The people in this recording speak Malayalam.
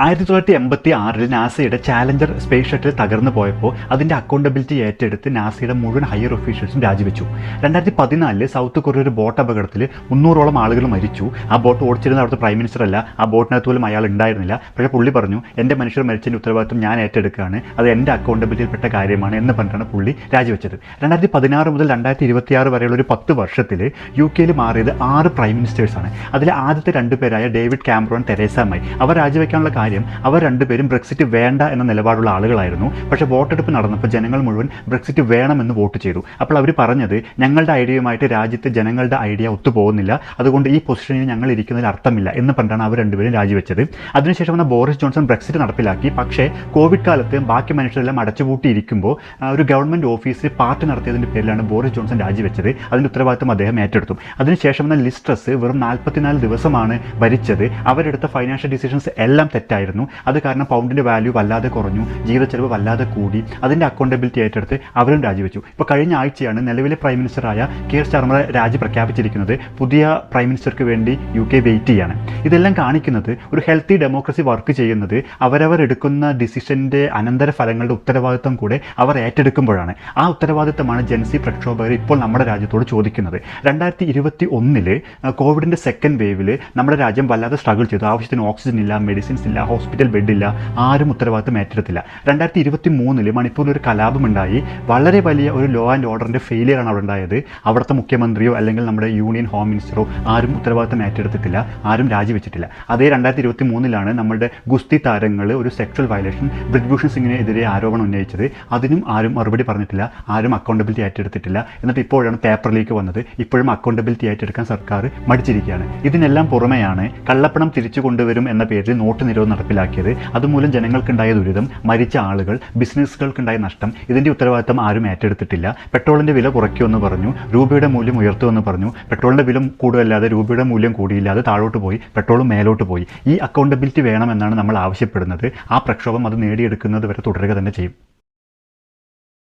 1986 നാസയുടെ ചാലഞ്ചർ സ്പേസ് ഷട്ടിൽ തകർന്നു പോയപ്പോൾ അതിൻ്റെ അക്കൗണ്ടബിലിറ്റി ഏറ്റെടുത്ത് നാസയുടെ മുഴുവൻ ഹയർ ഒഫീഷ്യൽസും രാജിവെച്ചു. 2014 സൗത്ത് കൊറിയ ഒരു ബോട്ട് അപകടത്തിൽ 300ഓളം ആളുകൾ മരിച്ചു. ആ ബോട്ട് ഓടിച്ചിരുന്ന അവിടുത്തെ പ്രൈം മിനിസ്റ്റർ അല്ല, ആ ബോട്ടിനകത്ത് പോലും അയാൾ ഉണ്ടായിരുന്നില്ല. പക്ഷേ പുള്ളി പറഞ്ഞു, എൻ്റെ മനുഷ്യർ മരിച്ചതിൻ്റെ ഉത്തരവാദിത്വം ഞാൻ ഏറ്റെടുക്കുകയാണ്, അത് എൻ്റെ അക്കൗണ്ടബിലിറ്റിയിൽപ്പെട്ട കാര്യമാണ് എന്ന് പറഞ്ഞിട്ടാണ് പുള്ളി രാജിവെച്ചത്. 2016 മുതൽ 2026 വരെയുള്ള ഒരു 10 വർഷത്തിൽ UK മാറിയത് 6 പ്രൈം മിനിസ്റ്റേഴ്സാണ്. അതിലെ ആദ്യത്തെ 2 പേരായ ഡേവിഡ് കാമറോൺ, തെരേസ മൈ. അവർ രാജിവെക്കാനുള്ള കാര്യം അവർ രണ്ടുപേരും ബ്രെക്സിറ്റ് വേണ്ട എന്ന നിലപാടുള്ള ആളുകളായിരുന്നു. പക്ഷേ വോട്ടെടുപ്പ് നടന്നപ്പോൾ ജനങ്ങൾ മുഴുവൻ ബ്രെക്സിറ്റ് വേണമെന്ന് വോട്ട് ചെയ്തു. അപ്പോൾ അവർ പറഞ്ഞത്, ഞങ്ങളുടെ ഐഡിയയുമായിട്ട് രാജ്യത്ത് ജനങ്ങളുടെ ഐഡിയ ഒത്തുപോകുന്നില്ല, അതുകൊണ്ട് ഈ പൊസിഷനിൽ ഞങ്ങൾ ഇരിക്കുന്നതിൽ അർത്ഥമില്ല എന്ന് പറഞ്ഞാണ് അവർ രണ്ടുപേരും രാജിവെച്ചത്. അതിനുശേഷം വന്ന ബോറിസ് ജോൺസൺ ബ്രെക്സിറ്റ് നടപ്പിലാക്കി. പക്ഷേ കോവിഡ് കാലത്ത് ബാക്കി മനുഷ്യരെല്ലാം അടച്ചുപൂട്ടിയിരിക്കുമ്പോൾ ഒരു ഗവൺമെൻറ് ഓഫീസ് പാർട്ടി നടത്തിയതിൻ്റെ പേരിലാണ് ബോറിസ് ജോൺസൺ രാജിവെച്ചത്. അതിൻ്റെ ഉത്തരവാദിത്തം അദ്ദേഹം ഏറ്റെടുത്തു. അതിനുശേഷം വന്ന ലിസ് ട്രസ് വെറും 44 ദിവസമാണ് ഭരിച്ചത്. അവരെടുത്ത ഫൈനാൻഷ്യൽ ഡിസിഷൻസ് എല്ലാം തെറ്റായിരുന്നു. അത് കാരണം പൗണ്ടിൻ്റെ വാല്യൂ വല്ലാതെ കുറഞ്ഞു, ജീവിതച്ചെലവ് വല്ലാതെ കൂടി. അതിൻ്റെ അക്കൗണ്ടബിലിറ്റി ഏറ്റെടുത്ത് അവരും രാജിവെച്ചു. ഇപ്പോൾ കഴിഞ്ഞ ആഴ്ചയാണ് നിലവിലെ പ്രൈം മിനിസ്റ്ററായ കെയർ സ്റ്റാർമർ രാജി പ്രഖ്യാപിച്ചിരിക്കുന്നത്. പുതിയ പ്രൈം മിനിസ്റ്റർക്ക് വേണ്ടി UK വെയിറ്റ് ചെയ്യാണ്. ഇതെല്ലാം കാണിക്കുന്നത് ഒരു ഹെൽത്തി ഡെമോക്രസി വർക്ക് ചെയ്യുന്നത് അവരവർ എടുക്കുന്ന ഡിസിഷൻ്റെ അനന്തര ഫലങ്ങളുടെ ഉത്തരവാദിത്വം കൂടെ അവർ ഏറ്റെടുക്കുമ്പോഴാണ്. ആ ഉത്തരവാദിത്തമാണ് ജൻസി പ്രക്ഷോഭകർ ഇപ്പോൾ നമ്മുടെ രാജ്യത്തോട് ചോദിക്കുന്നത്. 2021 കോവിഡിൻ്റെ സെക്കൻഡ് വേവിൽ നമ്മുടെ രാജ്യം വല്ലാതെ സ്ട്രഗിൾ ചെയ്തു. ആവശ്യത്തിന് ഓക്സിജൻ ഇല്ല, മെഡിസിൻസ് ഇല്ല, ഹോസ്പിറ്റൽ ബെഡില്ല, ആരും ഉത്തരവാദിത്തം ഏറ്റെടുത്തില്ല. 2023 മണിപ്പൂരിൽ ഒരു കലാപമുണ്ടായി. വളരെ വലിയ ഒരു ലോ ആൻഡ് ഓർഡറിൻ്റെ ഫെയിലിയറാണ് അവിടെ ഉണ്ടായത്. അവിടുത്തെ മുഖ്യമന്ത്രിയോ അല്ലെങ്കിൽ നമ്മുടെ യൂണിയൻ ഹോം മിനിസ്റ്ററോ ആരും ഉത്തരവാദിത്തം ഏറ്റെടുത്തിട്ടില്ല, ആരും രാജിവെച്ചിട്ടില്ല. അതേ 2023 നമ്മുടെ ഗുസ്തി താരങ്ങൾ ഒരു സെക്ഷൽ വയലേഷൻ ബ്രിജ്ഭൂഷൺ സിംഗിനെതിരെ ആരോപണം ഉന്നയിച്ചത്. അതിനും ആരും മറുപടി പറഞ്ഞിട്ടില്ല, ആരും അക്കൗണ്ടബിലിറ്റി ഏറ്റെടുത്തിട്ടില്ല. എന്നിട്ട് ഇപ്പോഴാണ് പേപ്പറിലേക്ക് വന്നത്. ഇപ്പോഴും അക്കൗണ്ടബിലിറ്റി ഏറ്റെടുക്കാൻ സർക്കാർ മടിച്ചിരിക്കുകയാണ്. ഇതിനെല്ലാം പുറമെയാണ് കള്ളപ്പണം തിരിച്ചു കൊണ്ടുവരും എന്ന പേരിൽ നോട്ട് നിരോധനം നടപ്പിലാക്കിയത്. അതുമൂലം ജനങ്ങൾക്കുണ്ടായ ദുരിതം, മരിച്ച ആളുകൾ, ബിസിനസ്സുകൾക്കുണ്ടായ നഷ്ടം, ഇതിൻ്റെ ഉത്തരവാദിത്തം ആരും ഏറ്റെടുത്തിട്ടില്ല. പെട്രോളിൻ്റെ വില കുറയ്ക്കുമെന്ന് പറഞ്ഞു, രൂപയുടെ മൂല്യം ഉയർത്തുമെന്ന് പറഞ്ഞു. പെട്രോളിൻ്റെ വില കൂടുകയല്ലാതെ രൂപയുടെ മൂല്യം കൂടിയില്ല, അത് താഴോട്ട് പോയി, പെട്രോളും മേലോട്ട് പോയി. ഈ അക്കൗണ്ടബിലിറ്റി വേണമെന്നാണ് നമ്മൾ ആവശ്യപ്പെടുന്നത്. ആ പ്രക്ഷോഭം അത് നേടിയെടുക്കുന്നത് വരെ തുടരുക തന്നെ ചെയ്യും.